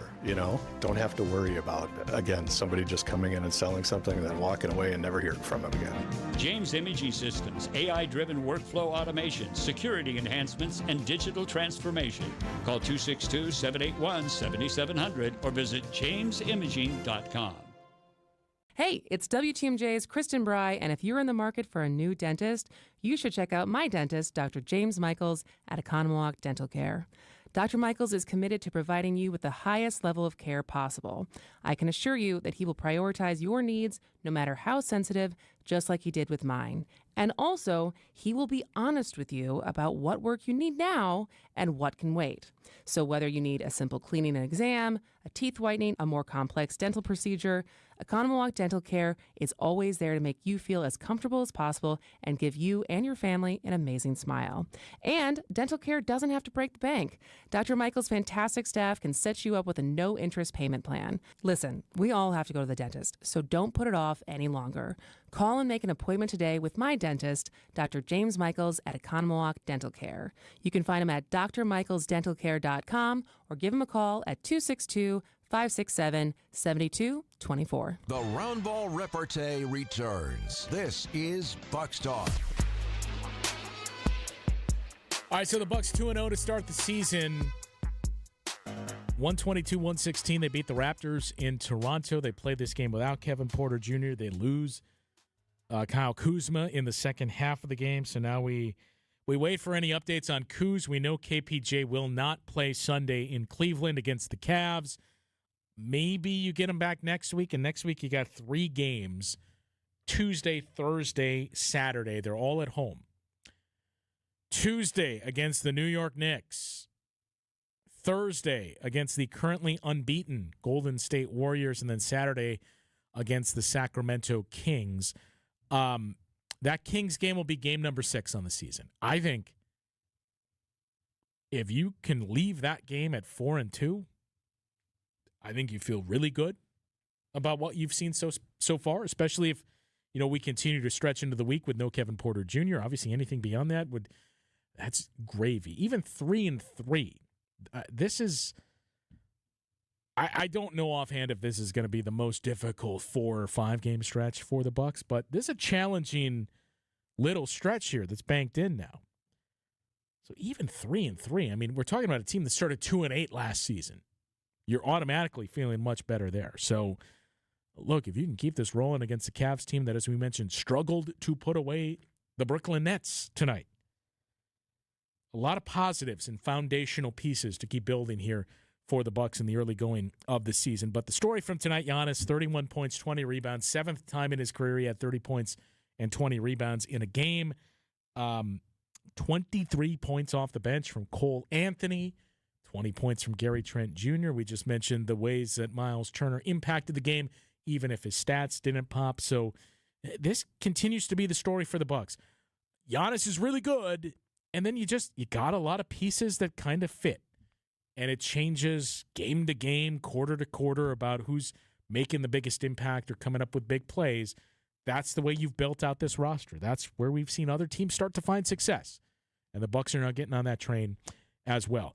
Don't have to worry about, again, somebody just coming in and selling something and then walking away and never hearing from them again. James Imaging Systems, AI-driven workflow automation, security enhancements, and digital transformation. Call 262-781-7700 or visit jamesimaging.com. Hey, it's WTMJ's Kristen Bry, and if you're in the market for a new dentist, you should check out my dentist, Dr. James Michaels at Economwalk Dental Care. Dr. Michaels is committed to providing you with the highest level of care possible. I can assure you that he will prioritize your needs, no matter how sensitive, just like he did with mine. And also, he will be honest with you about what work you need now and what can wait. So whether you need a simple cleaning and exam, a teeth whitening, a more complex dental procedure, Economwalk Dental Care is always there to make you feel as comfortable as possible and give you and your family an amazing smile. And dental care doesn't have to break the bank. Dr. Michael's fantastic staff can set you up with a no-interest payment plan. Listen, we all have to go to the dentist, so don't put it off any longer. Call and make an appointment today with my dentist, Dr. James Michaels at Economwalk Dental Care. You can find him at drmichaelsdentalcare.com or give him a call at 262-567-7224. The Round Ball Repartee returns. This is Bucks Talk. All right, so the Bucks 2-0 to start the season. 122-116. They beat the Raptors in Toronto. They played this game without Kevin Porter Jr. They lose Kyle Kuzma in the second half of the game. So now we wait for any updates on Kuz. We know KPJ will not play Sunday in Cleveland against the Cavs. Maybe you get him back next week, and next week you got 3 games, Tuesday, Thursday, Saturday. They're all at home. Tuesday against the New York Knicks. Thursday against the currently unbeaten Golden State Warriors, and then Saturday against the Sacramento Kings. That Kings game will be game number 6 on the season. I think if you can leave that game at 4-2, I think you feel really good about what you've seen so far, especially if we continue to stretch into the week with no Kevin Porter Jr. Obviously, anything beyond that that's gravy. Even 3-3. This is, I don't know offhand if this is going to be the most difficult 4 or 5 game stretch for the Bucks, but this is a challenging little stretch here that's banked in now. So even 3-3, I mean, we're talking about a team that started 2-8 last season. You're automatically feeling much better there. So, look, if you can keep this rolling against the Cavs team that, as we mentioned, struggled to put away the Brooklyn Nets tonight. A lot of positives and foundational pieces to keep building here for the Bucks in the early going of the season. But the story from tonight, Giannis, 31 points, 20 rebounds, 7th time in his career he had 30 points and 20 rebounds in a game. 23 points off the bench from Cole Anthony, 20 points from Gary Trent Jr. We just mentioned the ways that Miles Turner impacted the game, even if his stats didn't pop. So this continues to be the story for the Bucks. Giannis is really good. And then you got a lot of pieces that kind of fit. And it changes game to game, quarter to quarter about who's making the biggest impact or coming up with big plays. That's the way you've built out this roster. That's where we've seen other teams start to find success. And the Bucks are now getting on that train as well.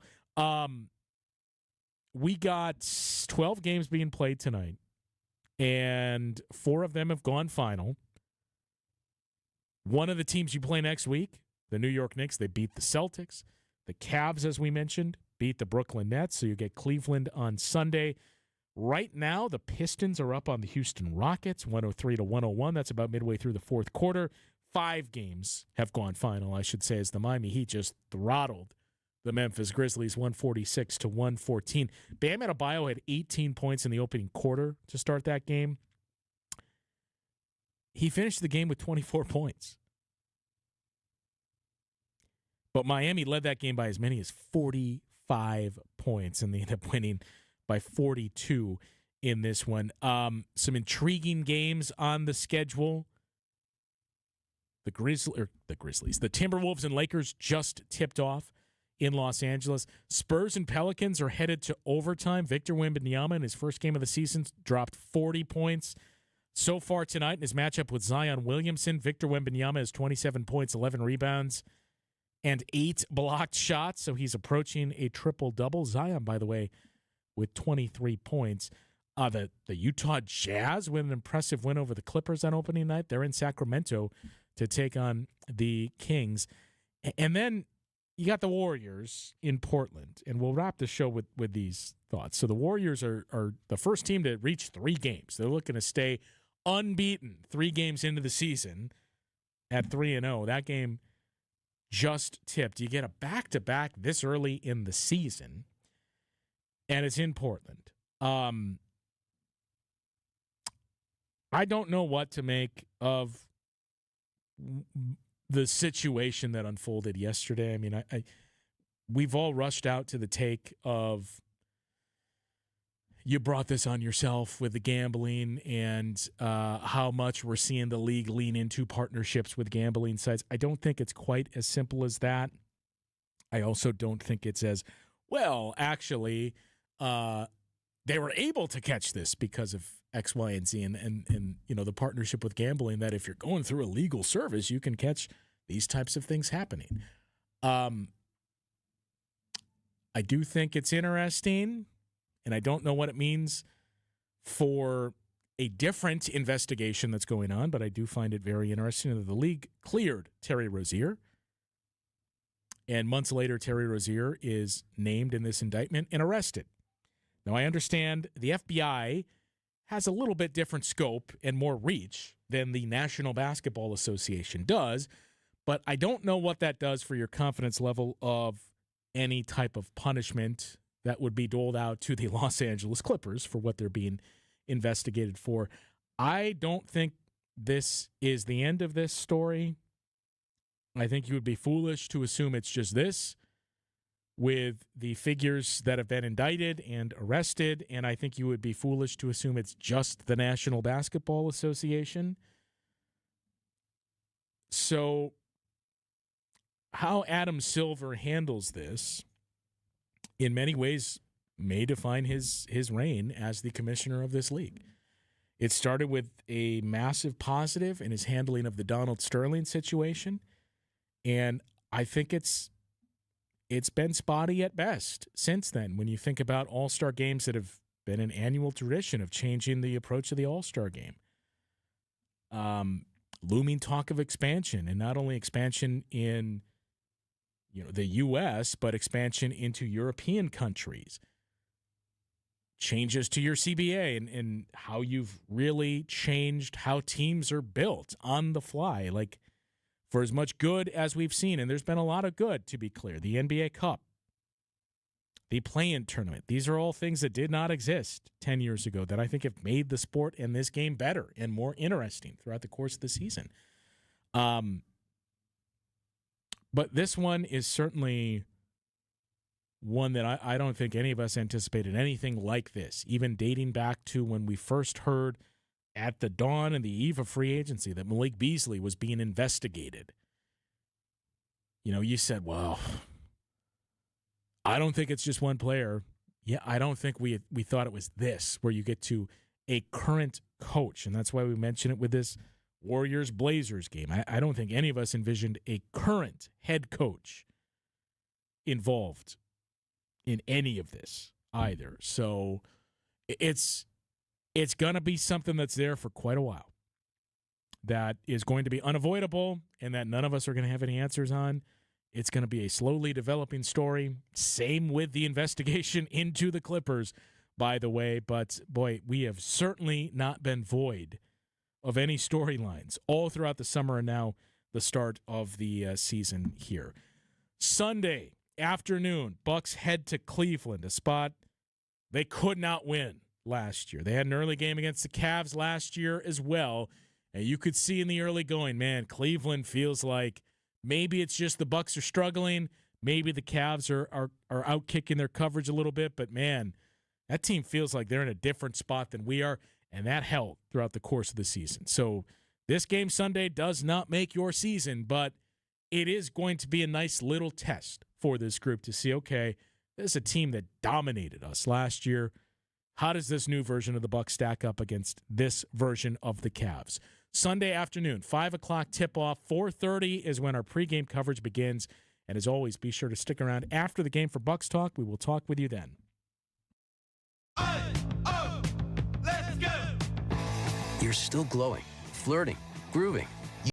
We got 12 games being played tonight, and 4 of them have gone final. One of the teams you play next week, the New York Knicks, they beat the Celtics. The Cavs, as we mentioned, beat the Brooklyn Nets, so you get Cleveland on Sunday. Right now, the Pistons are up on the Houston Rockets, 103-101. That's about midway through the fourth quarter. 5 games have gone final, I should say, as the Miami Heat just throttled the Memphis Grizzlies, 146-114. Bam Adebayo had 18 points in the opening quarter to start that game. He finished the game with 24 points. But Miami led that game by as many as 45 points, and they ended up winning by 42 in this one. Some intriguing games on the schedule. The Timberwolves and Lakers just tipped off in Los Angeles. Spurs and Pelicans are headed to overtime. Victor Wembanyama in his first game of the season dropped 40 points. So far tonight in his matchup with Zion Williamson, Victor Wembanyama has 27 points, 11 rebounds, and 8 blocked shots. So he's approaching a triple-double. Zion, by the way, with 23 points. The Utah Jazz with an impressive win over the Clippers on opening night. They're in Sacramento to take on the Kings. And then you got the Warriors in Portland. And we'll wrap the show with these thoughts. So the Warriors are the first team to reach 3 games. They're looking to stay unbeaten 3 games into the season at 3-0. That game just tipped. You get a back-to-back this early in the season, and it's in Portland. I don't know what to make of the situation that unfolded yesterday. I mean, we've all rushed out to the take of you brought this on yourself with the gambling and how much we're seeing the league lean into partnerships with gambling sites. I don't think it's quite as simple as that. I also don't think it's as, well, actually, they were able to catch this because of X, Y, and Z, and you know, the partnership with gambling, that if you're going through a legal service, you can catch these types of things happening. I do think it's interesting, and I don't know what it means for a different investigation that's going on, but I do find it very interesting that the league cleared Terry Rozier, and months later, Terry Rozier is named in this indictment and arrested. Now, I understand the FBI has a little bit different scope and more reach than the National Basketball Association does, but I don't know what that does for your confidence level of any type of punishment that would be doled out to the Los Angeles Clippers for what they're being investigated for. I don't think this is the end of this story. I think you would be foolish to assume it's just this with the figures that have been indicted and arrested, and I think you would be foolish to assume it's just the National Basketball Association. So how Adam Silver handles this in many ways may define his reign as the commissioner of this league. It started with a massive positive in his handling of the Donald Sterling situation, and I think it's been spotty at best since then. When you think about All-Star games that have been an annual tradition of changing the approach of the All-Star game. Looming talk of expansion, and not only expansion in the U.S., but expansion into European countries. Changes to your CBA and how you've really changed how teams are built on the fly. Like, for as much good as we've seen, and there's been a lot of good, to be clear, the NBA Cup, the play-in tournament, these are all things that did not exist 10 years ago that I think have made the sport and this game better and more interesting throughout the course of the season. But this one is certainly one that I don't think any of us anticipated anything like this, even dating back to when we first heard at the dawn and the eve of free agency that Malik Beasley was being investigated. You said, well, I don't think it's just one player. Yeah, I don't think we thought it was this, where you get to a current coach, and that's why we mention it with this Warriors-Blazers game. I don't think any of us envisioned a current head coach involved in any of this either. So it's going to be something that's there for quite a while, that is going to be unavoidable and that none of us are going to have any answers on. It's going to be a slowly developing story. Same with the investigation into the Clippers, by the way. But, boy, we have certainly not been void of any storylines all throughout the summer and now the start of the season here. Sunday afternoon, Bucks head to Cleveland, a spot they could not win last year. They had an early game against the Cavs last year as well, and you could see in the early going, man, Cleveland feels like maybe it's just the Bucks are struggling, maybe the Cavs are out kicking their coverage a little bit, but man, that team feels like they're in a different spot than we are, and that held throughout the course of the season. So this game Sunday does not make your season, but it is going to be a nice little test for this group to see, okay, this is a team that dominated us last year. How does this new version of the Bucs stack up against this version of the Cavs? Sunday afternoon, 5 o'clock tip-off, 4:30 is when our pregame coverage begins. And as always, be sure to stick around after the game for Bucs Talk. We will talk with you then. You're still glowing, flirting, grooving,